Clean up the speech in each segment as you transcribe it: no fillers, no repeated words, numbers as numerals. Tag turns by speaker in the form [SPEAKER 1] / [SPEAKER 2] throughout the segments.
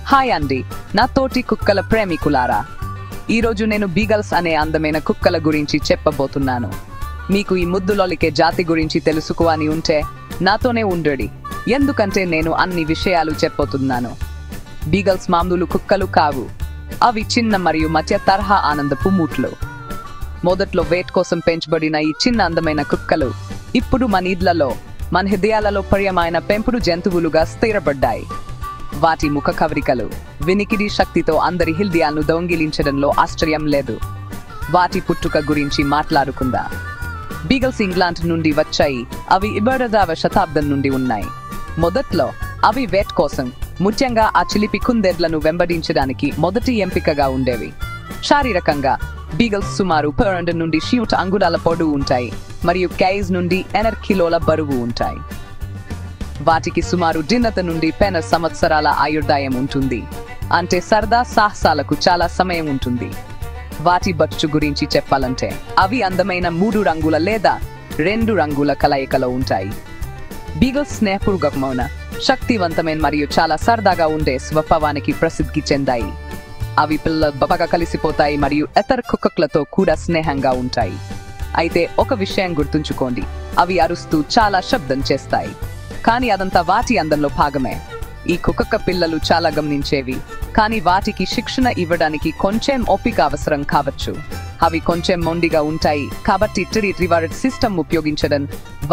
[SPEAKER 1] Hi అండి, నా తోటి కుక్కల ప్రేమికులారా. ఈరోజు నేను బీగల్స్ అనే అందమైన కుక్కల గురించి చెప్పబోతున్నాను. మీకు ఈ ముద్దులొలికే జాతి గురించి తెలుసుకోవాలని ఉంటే నాతోనే ఉండండి, ఎందుకంటే నేను అన్ని విషయాలు చెప్పబోతున్నాను. బీగల్స్ మామూలు కుక్కలు కావు. అవి చిన్న మరియు మధ్య తరహా ఆనందపు మూట్లు. మొదట్లో వేట్ కోసం పెంచబడిన ఈ చిన్న అందమైన కుక్కలు ఇప్పుడు మన ఇళ్లలో, మన హృదయాలలో ప్రియమైన పెంపుడు జంతువులుగా స్థిరపడ్డాయి. వాటి ముఖ కవరికలు, వినికిడి శక్తితో అందరి హృదయాలను దొంగిలించడంలో ఆశ్చర్యం లేదు. వాటి పుట్టుక గురించి మాట్లాడుకుందాం. బీగల్స్ ఇంగ్లాండ్ నుండి వచ్చాయి. అవి 20వ శతాబ్దం నుండి ఉన్నాయి. మొదట్లో అవి వేట్ కోసం, ముఖ్యంగా ఆ చిలిపి కుందేళ్లను వెంబడించడానికి మొదటి ఎంపికగా ఉండేవి. శారీరకంగా బీగల్స్ సుమారు 12 నుండి 7 అంగుళాల పొడవు ఉంటాయి మరియు కేజ్ నుండి 8 కిలోల బరువు ఉంటాయి. వాటికి సుమారు 10 నుండి 10 సంవత్సరాల ఆయుర్దాయం ఉంటుంది, అంటే సరదా సాహసాలకు చాలా సమయం ఉంటుంది. వాటి బొచ్చు గురించి చెప్పాలంటే అవి అందమైన 3 రంగుల లేదా 2 రంగుల కలయికలో ఉంటాయి. బీగల్స్ స్నేహపూర్వకమైన, శక్తివంతమైన మరియు చాలా సరదాగా ఉండే స్వభావానికి ప్రసిద్ధి చెందాయి. అవి పిల్లలు బాగా కలిసిపోతాయి మరియు ఇతర కుక్కలతో కూడా స్నేహంగా ఉంటాయి. అయితే ఒక విషయం గుర్తుంచుకోండి, అవి అరుస్తూ చాలా శబ్దం చేస్తాయి, కానీ అదంతా వాటి అందంలో భాగమే. ఈ కుక్క పిల్లలు చాలా గమనించేవి, కానీ వాటికి శిక్షణ ఇవ్వడానికి కొంచెం ఓపిక అవసరం కావచ్చు. అవి కొంచెం మొండిగా ఉంటాయి, కాబట్టి రివార్డ్ సిస్టమ్ ఉపయోగించడం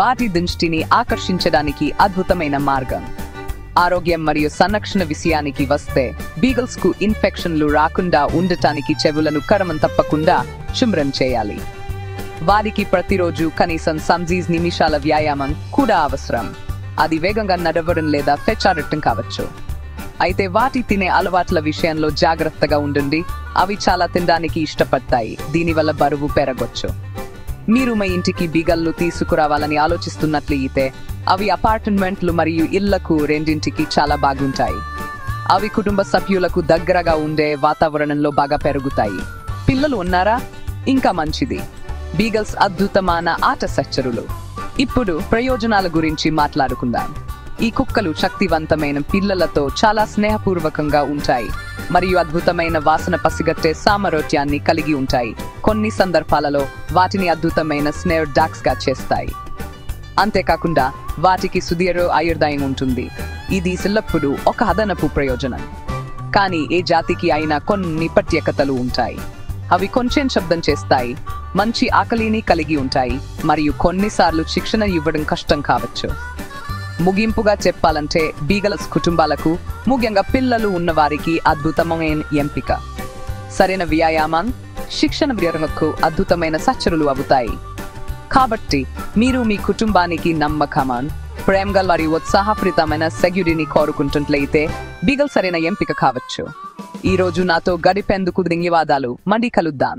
[SPEAKER 1] వాటి దృష్టిని ఆకర్షించడానికి అద్భుతమైన మార్గం. ఆరోగ్యం మరియు సంరక్షణ విషయానికి వస్తే, బీగల్స్ కు ఇన్ఫెక్షన్లు రాకుండా ఉండటానికి చెవులను క్రమం తప్పకుండా శుభ్రం చేయాలి. వారికి ప్రతిరోజు కనీసం 8 నిమిషాల వ్యాయామం కూడా అవసరం. అది వేగంగా నడవడం లేదా ఫెచ్చాడటం కావచ్చు. అయితే వాటి తినే అలవాట్ల విషయంలో జాగ్రత్తగా ఉండండి. అవి చాలా తినడానికి ఇష్టపడతాయి, దీనివల్ల బరువు పెరగొచ్చు. మీరు మీ ఇంటికి బీగల్ను తీసుకురావాలని ఆలోచిస్తున్నట్లయితే అవి అపార్ట్మెంట్లు మరియు ఇళ్లకు రెండింటికి చాలా బాగుంటాయి. అవి కుటుంబ సభ్యులకు దగ్గరగా ఉండే వాతావరణంలో బాగా పెరుగుతాయి. పిల్లలు ఉన్నారా? ఇంకా మంచిది. బీగల్స్ అద్భుతమైన ఆట సహచరులు. ఇప్పుడు ప్రయోజనాల గురించి మాట్లాడుకుందాం. ఈ కుక్కలు శక్తివంతమైన పిల్లలతో చాలా స్నేహపూర్వకంగా ఉంటాయి మరియు అద్భుతమైన వాసన పసిగట్టే సామర్థ్యాన్ని కలిగి ఉంటాయి. కొన్ని సందర్భాలలో వాటిని అద్భుతమైన స్నేహ డాగ్స్ గా చేస్తాయి. అంతేకాకుండా వాటికి సుదీర్ఘ ఆయుర్దాయం ఉంటుంది. ఇది ఎల్లప్పుడూ ఒక అదనపు ప్రయోజనం. కానీ ఏ జాతికి అయినా కొన్ని ప్రత్యేకతలు ఉంటాయి. అవి కొంచెం శబ్దం చేస్తాయి, మంచి ఆకలిని కలిగి ఉంటాయి మరియు కొన్నిసార్లు శిక్షణ ఇవ్వడం కష్టం కావచ్చు. ముగింపుగా చెప్పాలంటే బీగల్స్ కుటుంబాలకు, ముఖ్యంగా పిల్లలు ఉన్నవారికి అద్భుతమైన ఎంపిక. సరైన వ్యాయామం, శిక్షణ వీరులకు అద్భుతమైన సహచరులు అవుతాయి. కాబట్టి మీరు మీ కుటుంబానికి నమ్మకమైన, ప్రేమగల మరియు ఉత్సాహపూరితమైన సెక్యూరిటీని కోరుకుంటున్నట్లయితే బీగల్ సరైన ఎంపిక కావచ్చు. ఈ రోజు నాతో గడిపేందుకు ధన్యవాదాలు. మళ్ళీ కలుద్దాం.